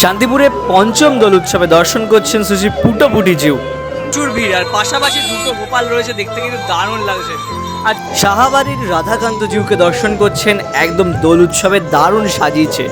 শান্তিপুরে পঞ্চম দোল উৎসবে দর্শন করছেন শ্রী পুটোপুটি জিউ। প্রচুর ভিড় আর পাশাপাশি দুটো গোপাল রয়েছে, দেখতে কিন্তু দারুণ লাগছে। আর সাহাবাড়ির রাধাকান্ত জিউকে দর্শন করছেন, একদম দোল উৎসবে দারুণ সাজিয়েছে।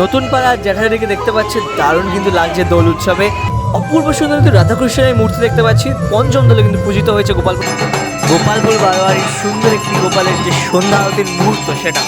নতুন পাড়া জ্যাঠারিকে দেখতে পাচ্ছেন, দারুণ কিন্তু লাগছে দোল উৎসবে। অপূর্ব সুন্দর কিন্তু রাধাকৃষ্ণের মূর্তি দেখতে পাচ্ছি। পঞ্চম দলে কিন্তু পূজিত হয়েছে গোপালপুর বারোয়ারির সুন্দর একটি গোপালের যে সন্ধ্যা আরতির মুহূর্ত, সেটা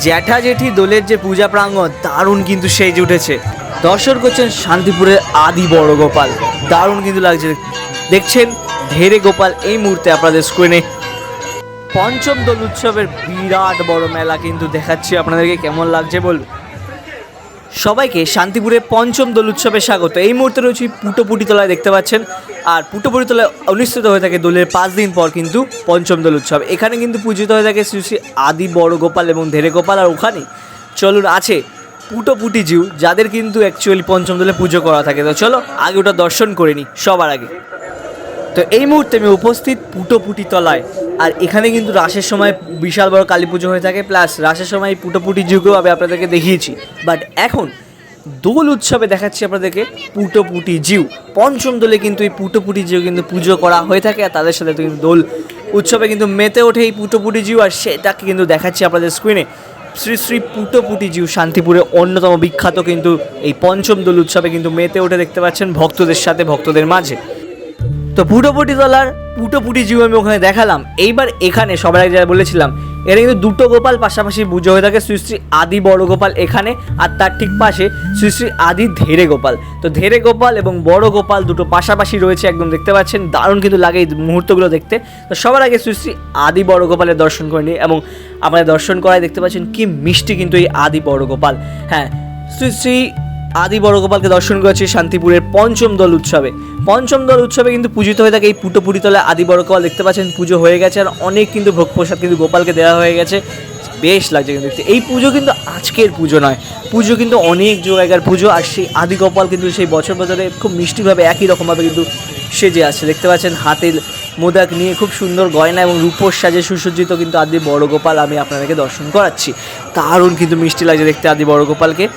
জ্যাঠা জেঠি দোলের যে পূজা প্রাঙ্গণ দারুণ কিন্তু সেজে উঠেছে। দর্শন করছেন শান্তিপুরের আদি বড় গোপাল, দারুণ কিন্তু লাগছে। দেখছেন ধেরে গোপাল এই মুহূর্তে আপনাদের স্ক্রিনে। পঞ্চম দোল উৎসবের বিরাট বড় মেলা কিন্তু দেখাচ্ছি আপনাদেরকে, কেমন লাগছে বলুন। সবাইকে শান্তিপুরে পঞ্চম দোল উৎসবে স্বাগত। এই মুহূর্তে রয়েছে পুটোপুটি তলায়, দেখতে পাচ্ছেন। আর পুটোপুটি তলায় অনুষ্ঠিত হয়ে থাকে দোলের 5 দিন পর কিন্তু পঞ্চম দোল উৎসব। এখানে কিন্তু পূজিত হয়ে থাকে শ্রী শ্রী আদি বড় গোপাল এবং ধেরে গোপাল। আর ওখানে চলুন আছে পুটোপুটি জিউ, যাদের কিন্তু অ্যাকচুয়ালি পঞ্চম দোলে পুজো করা থাকে। তো চলো আগে ওটা দর্শন করে নিই সবার আগে। তো এই মুহূর্তে আমি উপস্থিত পুটোপুটি তলায়, আর এখানে কিন্তু রাসের সময় বিশাল বড় কালী পুজো হয়ে থাকে, প্লাস রাসের সময় পুটোপুটি জিউকেও আমি আপনাদেরকে দেখিয়েছি। বাট এখন দোল উৎসবে দেখাচ্ছি আপনাদেরকে পুটোপুটি জিউ। পঞ্চম দোলে কিন্তু এই পুটোপুটি জিউ কিন্তু পুজো করা হয়ে থাকে, আর তাদের সাথে কিন্তু দোল উৎসবে কিন্তু মেতে ওঠে এই পুটোপুটি জিউ। আর সেটাকে কিন্তু দেখাচ্ছি আপনাদের স্ক্রিনে। শ্রী শ্রী পুটোপুটি জিউ শান্তিপুরে অন্যতম বিখ্যাত কিন্তু এই পঞ্চম দোল উৎসবে কিন্তু মেতে ওঠে, দেখতে পাচ্ছেন ভক্তদের সাথে, ভক্তদের মাঝে। তো পুটোপুটি তলার পুটোপুটি জিউ আমি ওখানে দেখালাম। এইবার এখানে সবার আগে যা বলেছিলাম, এটা কিন্তু দুটো গোপাল পাশাপাশি পুজো হয়ে থাকে। শ্রী শ্রী আদি বড় গোপাল এখানে, আর তার ঠিক পাশে শ্রী শ্রী আদি ধেরে গোপাল। তো ধেরে গোপাল এবং বড় গোপাল দুটো পাশাপাশি রয়েছে, একদম দেখতে পাচ্ছেন। দারুণ কিন্তু লাগে এই মুহূর্তগুলো দেখতে। তো সবার আগে শ্রী শ্রী আদি বড় গোপালের দর্শন করে নিই, এবং আপনাদের দর্শন করায় দেখতে পাচ্ছেন কি মিষ্টি কিন্তু এই আদি বড় গোপাল। হ্যাঁ, শ্রী শ্রী আদি বড় গোপালকে দর্শন করেছি শান্তিপুরের পঞ্চম দোল উৎসবে। পঞ্চম দোল উৎসবে কিন্তু পূজিত হয়ে থাকে এই পুটোপুটি তলায় আদি বড় গোপাল, দেখতে পাচ্ছেন পুজো হয়ে গেছে। আর অনেক কিন্তু ভোগ প্রসাদ কিন্তু গোপালকে দেওয়া হয়ে গেছে, বেশ লাগছে কিন্তু দেখতে। এই পুজো কিন্তু আজকের পুজো নয়, পুজো কিন্তু অনেক জায়গার পুজো। আর সেই আদি গোপাল কিন্তু সেই বছর বছরে খুব মিষ্টিভাবে একই রকমভাবে কিন্তু সেজে আসছে, দেখতে পাচ্ছেন হাতের মোদক নিয়ে খুব সুন্দর গয়না এবং রূপোর সাজে সুসজ্জিত কিন্তু আদি বড় গোপাল আমি আপনাদেরকে দর্শন করাচ্ছি। দারুণ কিন্তু মিষ্টি লাগছে দেখতে আদি বড় গোপালকে।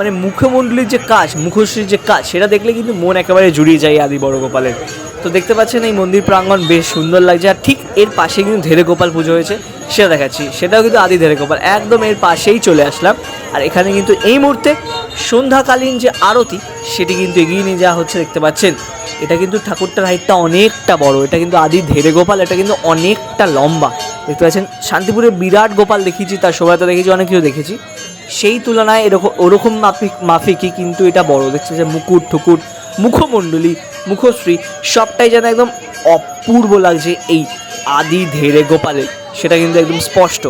মানে মুখমণ্ডলীর যে কাজ, মুখশ্রীর যে কাজ, সেটা দেখলে কিন্তু মন একেবারে জুড়িয়ে যায় আদি বড় গোপালের। তো দেখতে পাচ্ছেন এই মন্দির প্রাঙ্গণ বেশ সুন্দর লাগছে। আর ঠিক এর পাশে কিন্তু ধেরে গোপাল পুজো হয়েছে, সেটা দেখাচ্ছি। সেটাও কিন্তু আদি ধেরে গোপাল, একদম এর পাশেই চলে আসলাম। আর এখানে কিন্তু এই মুহূর্তে সন্ধ্যাকালীন যে আরতি, সেটি কিন্তু এগিয়ে নিয়ে যাওয়া হচ্ছে, দেখতে পাচ্ছেন। এটা কিন্তু ঠাকুরটার হাইটটা অনেকটা বড়, এটা কিন্তু আদি ধেরে গোপাল, এটা কিন্তু অনেকটা লম্বা, দেখতে পাচ্ছেন। শান্তিপুরে বিরাট গোপাল দেখেছি, তার শোভাযাত্রা দেখেছি, অনেক কিছু দেখেছি, সেই তুলনায় ওরকম মাফিকই কিন্তু এটা বড়, দেখছে যে মুকুট ঠুকুট, মুখমণ্ডলী, মুখশ্রী সবটাই যেন একদম অপূর্ব লাগছে এই আদি ধেরে গোপালের, সেটা কিন্তু একদম স্পষ্ট।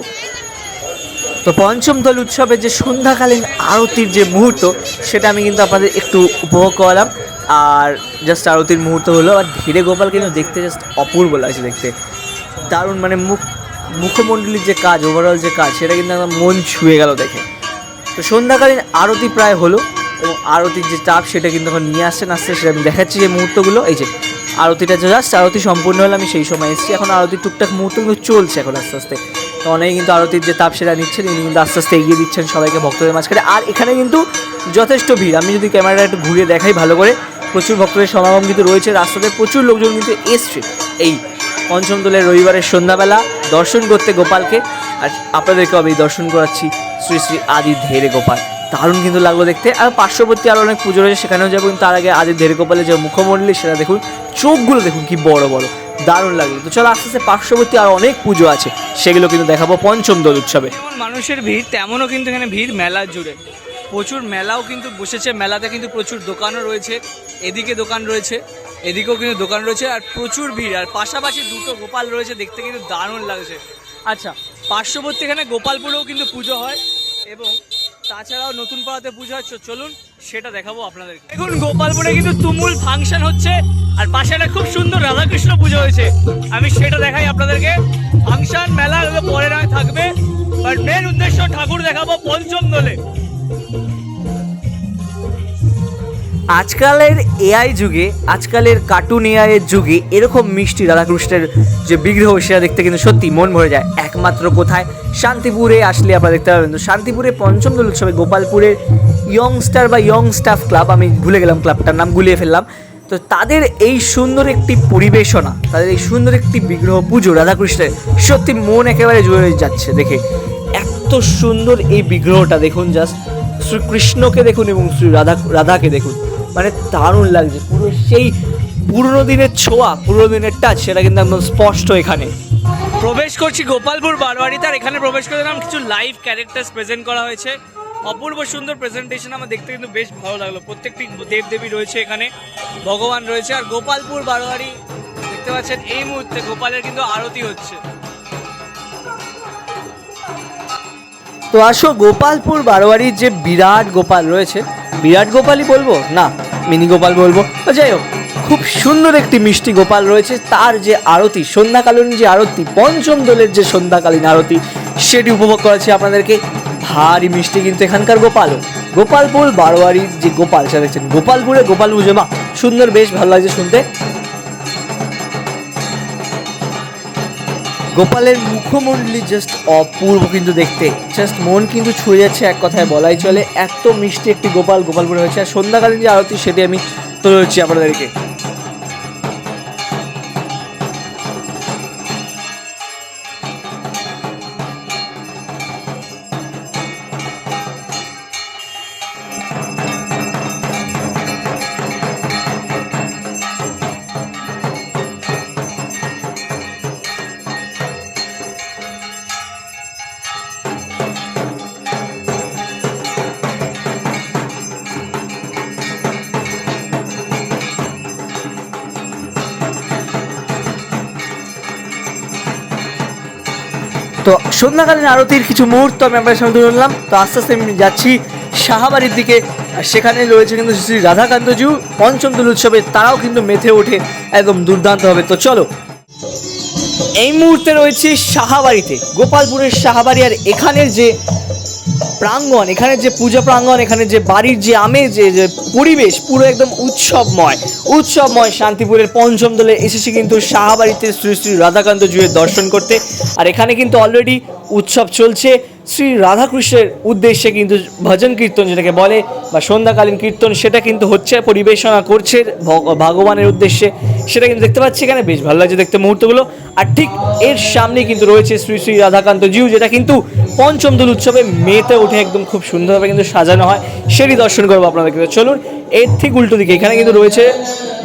তো পঞ্চম দোল উৎসবের যে সন্ধ্যাকালীন আরতির যে মুহূর্ত, সেটা আমি কিন্তু আপনাদের একটু উপভোগ করালাম। আর জাস্ট আরতির মুহূর্ত হলো। আর ধীরে গোপাল কিন্তু দেখতে জাস্ট অপূর্ব লাগছে দেখতে, দারুণ। মানে মুখমণ্ডলীর যে কাজ, ওভারঅল যে কাজ, সেটা কিন্তু একদম মন ছুঁয়ে গেল দেখে। তো সন্ধ্যাকালীন আরতি প্রায় হলো, এবং আরতির যে চাপ সেটা কিন্তু এখন নিয়ে আসছেন আস্তে, সেটা আমি দেখাচ্ছি যে মুহূর্তগুলো। এই যে আরতিটা জাস্ট আরতি সম্পূর্ণ হলে আমি সেই সময় এসেছি, এখন আরতির টুকটাক মুহূর্ত কিন্তু চলছে এখন আস্তে আস্তে। তো অনেকে কিন্তু আরতির যে তাপ সেটা নিচ্ছেন, তিনি কিন্তু আস্তে আস্তে এগিয়ে দিচ্ছেন সবাইকে ভক্তদের মাঝখানে। আর এখানে কিন্তু যথেষ্ট ভিড়, আমি যদি ক্যামেরাটা একটু ঘুরিয়ে দেখাই ভালো করে, প্রচুর ভক্তদের সমাগম কিন্তু রয়েছে, রাস্তাতে প্রচুর লোকজন কিন্তু এসছে এই পঞ্চম দোলের রবিবারের সন্ধ্যাবেলা দর্শন করতে গোপালকে। আর আপনাদেরকেও আমি দর্শন করাচ্ছি শ্রী শ্রী আদি ধেরে গোপাল, দারুণ কিন্তু লাগলো দেখতে। আর পার্শ্ববর্তী আরও অনেক পুজো রয়েছে, সেখানেও যাবো। কিন্তু তার আগে আদি ধেরে গোপালের যে মুখমণ্ডলী, সেটা দেখুন, চোখগুলো দেখুন কি বড় বড়, দারুণ লাগলো। তো চলো আস্তে আস্তে পার্শ্ববর্তী আরও অনেক পুজো আছে, সেগুলো কিন্তু দেখাবো পঞ্চম দোল উৎসবে। যেমন মানুষের ভিড়, তেমনও কিন্তু এখানে ভিড় মেলা জুড়ে, প্রচুর মেলাও কিন্তু বসেছে। মেলাতে কিন্তু প্রচুর দোকানও রয়েছে, এদিকে দোকান রয়েছে, এদিকেও কিন্তু দোকান রয়েছে, আর প্রচুর ভিড়। আর পাশাপাশি দুটো গোপাল রয়েছে, দেখতে কিন্তু দারুণ লাগছে। আচ্ছা, পার্শ্ববর্তী এখানে গোপালপুরেও কিন্তু পুজো হয়, এবং তাছাড়াও নতুন পাড়াতে পুজো হয়। চলুন সেটা দেখাবো আপনাদেরকে। দেখুন গোপালপুরে কিন্তু তুমুল ফাংশন হচ্ছে, আর পাশে একটা খুব সুন্দর রাধাকৃষ্ণ পুজো হয়েছে, আমি সেটা দেখাই আপনাদেরকে। ফাংশন মেলা পরে নয় থাকবে, বাট মেন উদ্দেশ্য ঠাকুর দেখাবো পঞ্চম দোলে। আজকালের এআই যুগে, আজকালের কার্টুন এআইয়ের যুগে এরকম মিষ্টি রাধাকৃষ্ণের যে বিগ্রহ, সেটা দেখতে কিন্তু সত্যি মন ভরে যায়। একমাত্র কোথায়? শান্তিপুরে আসলে আপনারা দেখতে পাবেন। তো শান্তিপুরে পঞ্চম দোল উৎসবে গোপালপুরের ইয়ংস্টার বা ইয়ং স্টাফ ক্লাব, আমি ভুলে গেলাম ক্লাবটার নাম, গুলিয়ে ফেললাম। তো তাদের এই সুন্দর একটি পরিবেশনা, তাদের এই সুন্দর একটি বিগ্রহ পুজো রাধাকৃষ্ণের, সত্যি মন একেবারে জুড়ে যাচ্ছে দেখে। এত সুন্দর এই বিগ্রহটা দেখুন, জাস্ট শ্রীকৃষ্ণকে দেখুন এবং রাধাকে দেখুন, মানে দারুণ লাগছে। পুরো সেই পুরনো দিনের ছোঁয়া, পুরনো দিনের টাচ, সেটা কিন্তু একদম স্পষ্ট এখানে। প্রবেশ করছি গোপালপুর বারোয়ারিতে, আর এখানে প্রবেশ করে দেখলাম কিছু লাইভ ক্যারেক্টার্স প্রেজেন্ট করা হয়েছে। অপূর্ব সুন্দর প্রেজেন্টেশন, আমার দেখতে কিন্তু বেশ ভালো লাগলো। প্রত্যেকটি দেবদেবী রয়েছে এখানে, ভগবান রয়েছে। আর গোপালপুর বারোয়ারি দেখতে পাচ্ছেন এই মুহূর্তে গোপালের কিন্তু আরতি হচ্ছে। তো আসো, গোপালপুর বারোয়ারির যে বিরাট গোপাল রয়েছে, বিরাট গোপালই বলবো না, মিনি গোপাল বলবো, তো যাই হোক, খুব সুন্দর একটি মিষ্টি গোপাল রয়েছে। তার যে আরতি, সন্ধ্যাকালীন যে আরতি, পঞ্চম দোলের যে সন্ধ্যাকালীন আরতি, সেটি উপভোগ করেছে আপনাদেরকে। ভারী মিষ্টি কিন্তু এখানকার গোপালও। গোপালপুর বারোয়ারির যে গোপাল, সেটা দেখছেন গোপালপুরে গোপাল পুজো, মা সুন্দর, বেশ ভালো লাগছে শুনতে। গোপালের মুখমণ্ডলী জাস্ট অপূর্ব কিন্তু দেখতে, জাস্ট মন কিন্তু ছুঁয়ে যাচ্ছে, এক কথায় বলাই চলে। এত মিষ্টি একটি গোপাল গোপালপুরে হয়েছে। আর সন্ধ্যাকালীন যে আরতি, সেটি আমি তুলে ধরছি আপনাদেরকে। তো সন্ধ্যাকালীন আরতির কিছু মুহূর্ত আমি আপনার সামনে তুলে নিলাম। তো আস্তে আস্তে আমি যাচ্ছি শাহাবাড়ির দিকে। সেখানে রয়েছে কিন্তু শ্রী রাধাকান্তজিউ, পঞ্চম দোল উৎসবে তারাও কিন্তু মেতে ওঠে একদম দুর্দান্ত হবে। তো চলো, এই মুহূর্তে রয়েছে শাহাবাড়িতে, গোপালপুরের শাহাবাড়ি। আর এখানের যে প্রাঙ্গণ, এখানের যে পূজা প্রাঙ্গণ, এখানে যে বাড়ির যে আমেজ, যে পরিবেশ, পুরো একদম উৎসবময়। শান্তিপুরের পঞ্চম দলে এসেছি কিন্তু শাহাবাড়িতে শ্রী শ্রী রাধাকান্ত জিউয়ের দর্শন করতে। আর এখানে কিন্তু অলরেডি উৎসব চলছে। শ্রী রাধাকৃষ্ণের উদ্দেশ্যে কিন্তু ভজন কীর্তন যেটাকে বলে, বা সন্ধ্যাকালীন কীর্তন, সেটা কিন্তু হচ্ছে, পরিবেশনা করছে ভগবানের উদ্দেশ্যে। সেটা কিন্তু দেখতে পাচ্ছি এখানে, বেশ ভালো লাগছে দেখতে মুহূর্তগুলো। আর ঠিক এর সামনে কিন্তু রয়েছে শ্রী শ্রী রাধাকান্ত জিউ, যেটা কিন্তু পঞ্চম দোল উৎসবে মেতে ওঠে একদম খুব সুন্দরভাবে কিন্তু সাজানো হয়। সেটি দর্শন করবো আপনাদেরকে। চলুন, এর ঠিক উল্টো দিকে এখানে কিন্তু রয়েছে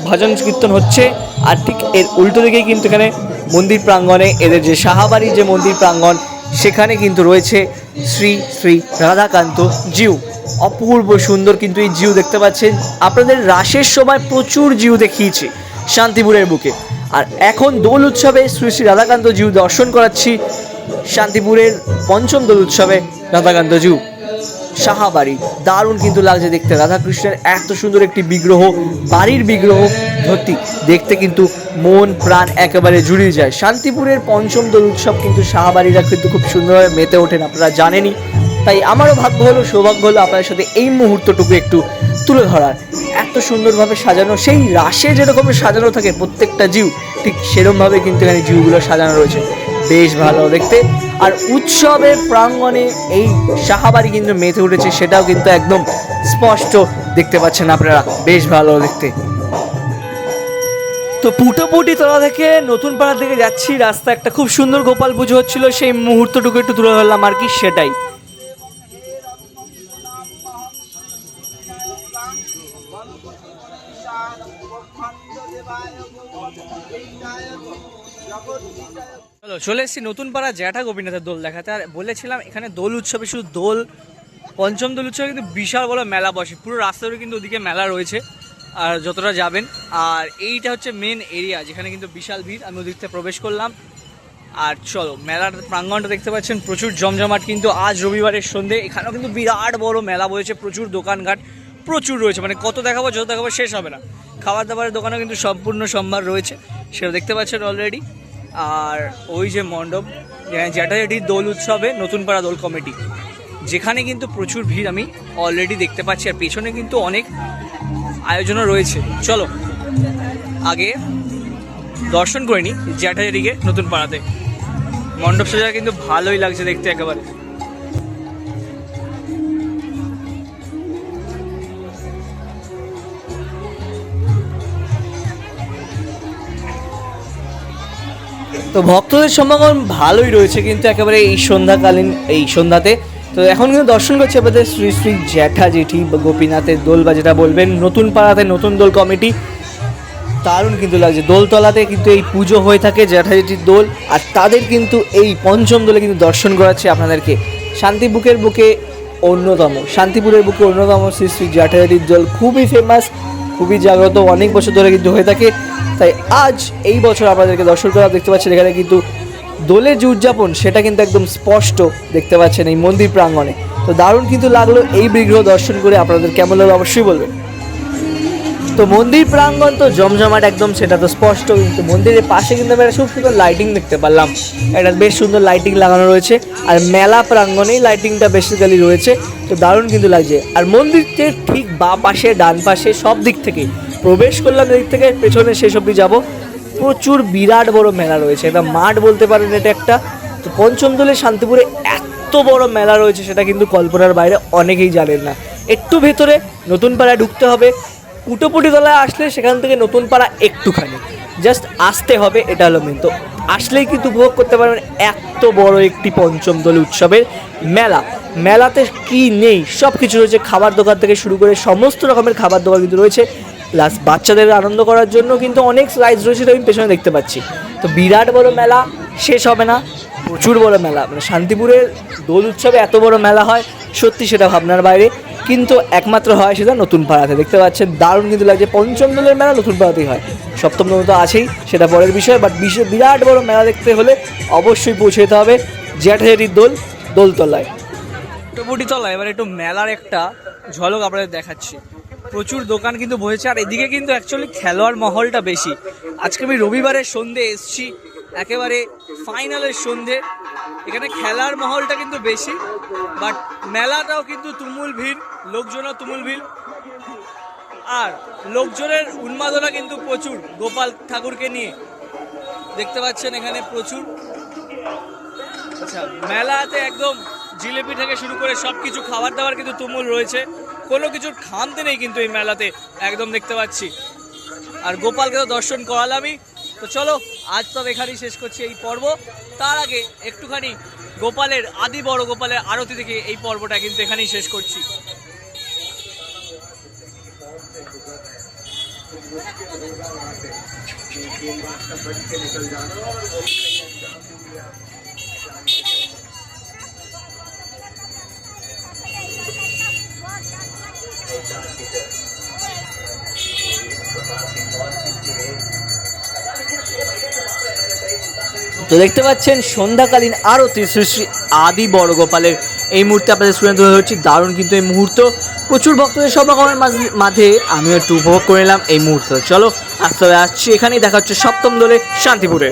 ভজন কীর্তন হচ্ছে। আর ঠিক এর উল্টো দিকেই কিন্তু এখানে মন্দির প্রাঙ্গণে, এদের যে শাহাবাড়ির যে মন্দির প্রাঙ্গণ, সেখানে কিন্তু রয়েছে শ্রী শ্রী রাধাকান্ত জিউ। অপূর্ব সুন্দর কিন্তু এই জিউ দেখতে পাচ্ছেন। আপনাদের রাসের সময় প্রচুর জিউ দেখিয়েছি শান্তিপুরের বুকে। আর এখন দোল উৎসবে শ্রী শ্রী রাধাকান্ত জিউ দর্শন করাচ্ছি শান্তিপুরের পঞ্চম দোল উৎসবে রাধাকান্ত জিউ শাহাবাড়ি। দারুণ কিন্তু লাগছে দেখতে, রাধাকৃষ্ণের এত সুন্দর একটি বিগ্রহ, বাড়ির বিগ্রহ, সত্যি দেখতে কিন্তু মন প্রাণ একেবারে জুড়িয়ে যায়। শান্তিপুরের পঞ্চম দোল উৎসব কিন্তু শাহাবাড়িরা কিন্তু খুব সুন্দরভাবে মেতে ওঠেন, আপনারা জানেনই। তাই আমারও ভাগ্য হলো, সৌভাগ্য হলো আপনাদের সাথে এই মুহূর্তটুকু একটু তুলে ধরার। এত সুন্দরভাবে সাজানো, সেই রাসে যেরকম সাজানো থাকে প্রত্যেকটা জিউ, ঠিক সেরকমভাবে কিন্তু এখানে জিউগুলো সাজানো রয়েছে, বেশ ভালো দেখতে। আর উৎসবের প্রাঙ্গণে এই শাহাবাড়ি কিন্তু মেতে উঠেছে, সেটাও কিন্তু একদম স্পষ্ট দেখতে পাচ্ছেন আপনারা, বেশ ভালো দেখতে। তো পুটাপুটি তলা থেকে নতুন পাড়ার দিকে যাচ্ছি, রাস্তা একটা খুব সুন্দর গোপাল পুজো হচ্ছিল, সেই মুহূর্তটুকু একটু তুলে ধরলাম আর কি, সেটাই। চলে এসেছি নতুন পাড়া জ্যাঠা গোপীনাথের দোল দেখাতে। আর বলেছিলাম এখানে দোল উৎসবে শুধু দোল, পঞ্চম দোল উৎসবে কিন্তু বিশাল বড় মেলা বসে, পুরো রাস্তা ধরে কিন্তু ওদিকে মেলা রয়েছে আর যতটা যাবেন। আর এইটা হচ্ছে মেন এরিয়া যেখানে কিন্তু বিশাল ভিড়। আমি ওদিক থেকে প্রবেশ করলাম। আর চলো, মেলার প্রাঙ্গণটা দেখতে পাচ্ছেন প্রচুর জমজমাট কিন্তু। আজ রবিবারের সন্ধে, এখানেও কিন্তু বিরাট বড় মেলা বসেছে, প্রচুর দোকানঘাট প্রচুর রয়েছে, মানে কত দেখাবো, যত দেখাবো শেষ হবে না। খাবার দাবারের দোকানও কিন্তু সম্পূর্ণ সম্ভার রয়েছে, সেটা দেখতে পাচ্ছেন অলরেডি। আর ওই যে মণ্ডপ, জ্যাঠাজেঠি দোল উৎসবে নতুন পাড়া দোল কমিটি, যেখানে কিন্তু প্রচুর ভিড় আমি অলরেডি দেখতে পাচ্ছি। আর পেছনে কিন্তু অনেক আয়োজনও রয়েছে। চলো আগে দর্শন করে নিই জ্যাঠাজেঠিকে নতুন পাড়াতে। মণ্ডপ সাজা কিন্তু ভালোই লাগছে দেখতে একেবারে। তো ভক্তদের সমাগম ভালোই রয়েছে কিন্তু একেবারে এই সন্ধ্যাকালীন এই সন্ধ্যাতে। তো এখন কিন্তু দর্শন করছে আমাদের শ্রী শ্রী জ্যাঠা জেঠি গোপীনাথের দোল, বা যেটা বলবেন নতুন পাড়াতে নতুন দোল কমিটি। দারুণ কিন্তু লাগছে, দোলতলাতে কিন্তু এই পুজো হয়ে থাকে জ্যাঠা জেঠির দোল, আর তাদের কিন্তু এই পঞ্চম দোলে কিন্তু দর্শন করাচ্ছে আপনাদেরকে। শান্তিপুরের বুকে অন্যতম শ্রী শ্রী জ্যাঠা জেঠির দোল খুবই ফেমাস, খুবই জাগ্রত, অনেক বছর ধরে কিন্তু হয়ে থাকে। তাই আজ এই বছর আপনাদেরকে দর্শন করা দেখতে পাচ্ছেন এখানে কিন্তু দোলের যে উদযাপন সেটা কিন্তু একদম স্পষ্ট দেখতে পাচ্ছেন এই মন্দির প্রাঙ্গণে। তো দারুণ কিন্তু লাগলো এই বিগ্রহ দর্শন করে, আপনাদের কেমন লাগলো অবশ্যই বলবেন। তো মন্দির প্রাঙ্গণ তো জমজমাট একদম, সেটা তো স্পষ্ট। কিন্তু মন্দিরের পাশে কিন্তু আমি একটা খুব সুন্দর লাইটিং দেখতে পারলাম, একটা বেশ সুন্দর লাইটিং লাগানো রয়েছে, আর মেলা প্রাঙ্গণেই লাইটিংটা বেসিক্যালি রয়েছে। তো দারুণ কিন্তু লাগছে। আর মন্দিরটির ঠিক বাঁ পাশে ডান পাশে সব দিক থেকে প্রবেশ করলাম, দিক থেকে পেছনে শেষ অবধি যাবো, প্রচুর বিরাট বড় মেলা রয়েছে, এটা মাঠ বলতে পারেন এটা একটা। তো পঞ্চম দোলে শান্তিপুরে এত বড় মেলা রয়েছে সেটা কিন্তু কল্পনার বাইরে, অনেকেই জানেন না। একটু ভেতরে নতুন পাড়ায় ঢুকতে হবে, পুটোপুটি তলায় আসলে সেখান থেকে নতুন পাড়া একটুখানি জাস্ট আসতে হবে, এটা হলো মেন। তো আসলেই কিন্তু উপভোগ করতে পারবেন এত বড় একটি পঞ্চম দোল উৎসবের মেলা। মেলাতে কি নেই সব কিছু রয়েছে, খাবার দোকান থেকে শুরু করে সমস্ত রকমের খাবার দোকান কিন্তু রয়েছে। প্লাস বাচ্চাদের আনন্দ করার জন্য কিন্তু অনেক রাইডস রয়েছে, আমি পেছনে দেখতে পাচ্ছি। তো বিরাট বড় মেলা, শেষ হবে না, প্রচুর বড় মেলা। মানে শান্তিপুরের দোল উৎসবে এত বড় মেলা হয় সত্যি সেটা ভাবনার বাইরে, কিন্তু একমাত্র হয় সেটা নতুন পাড়াতে। দেখতে পাচ্ছেন দারুণ কিন্তু লাগছে, পঞ্চম দোলের মেলা নতুন পাড়াতেই হয়, সপ্তম দোল তো আছেই, সেটা পরের বিষয়। বাট বিরাট বড় মেলা দেখতে হলে অবশ্যই পৌঁছে যেতে হবে জ্যাঠা জেঠির দোলতলায়, পুটোপুটি তলায়। এবার একটু মেলার একটা ঝলক আপনাদের দেখাচ্ছি। প্রচুর দোকান কিন্তু বসেছে, আর এদিকে কিন্তু অ্যাকচুয়ালি খেলোয়াড় মহলটা বেশি। আজকে আমি রবিবারের সন্ধে এসছি, একেবারে ফাইনালের সন্ধে, এখানে খেলার মহলটা কিন্তু বেশি, বাট মেলাটাও কিন্তু তুমুল ভিড়, লোকজনও তুমুল ভিড়, আর লোকজনের উন্মাদনা কিন্তু প্রচুর। গোপাল ঠাকুরকে নিয়ে দেখতে পাচ্ছেন এখানে প্রচুর। আচ্ছা, মেলাতে একদম জিলেপি থেকে শুরু করে সব কিছু খাবার দাবার কিন্তু তুমুল রয়েছে, কোনো কিছুর খামতে নেই কিন্তু এই মেলাতে, একদম দেখতে পাচ্ছি। আর গোপালকে তো দর্শন করালামই। তো চলো আজ তো এখানেই শেষ করছি এই পর্ব। তার আগে একটুখানি গোপালের আদি বড় গোপালের আরতি থেকে এই পর্বটা কিন্তু এখানেই শেষ করছি। তো দেখতে পাচ্ছেন সন্ধ্যাকালীন আরতি শ্রী শ্রী আদি বড় গোপালের এই মুহূর্তে আপনাদের শুনে তুলে ধরছি। দারুণ কিন্তু এই মুহূর্ত, প্রচুর ভক্তদের সমাগমের মাঝে আমিও একটু উপভোগ করে নিলাম এই মুহূর্ত। চলো আসতে আসছি, এখানেই দেখা হচ্ছে সপ্তম দোলে শান্তিপুরে।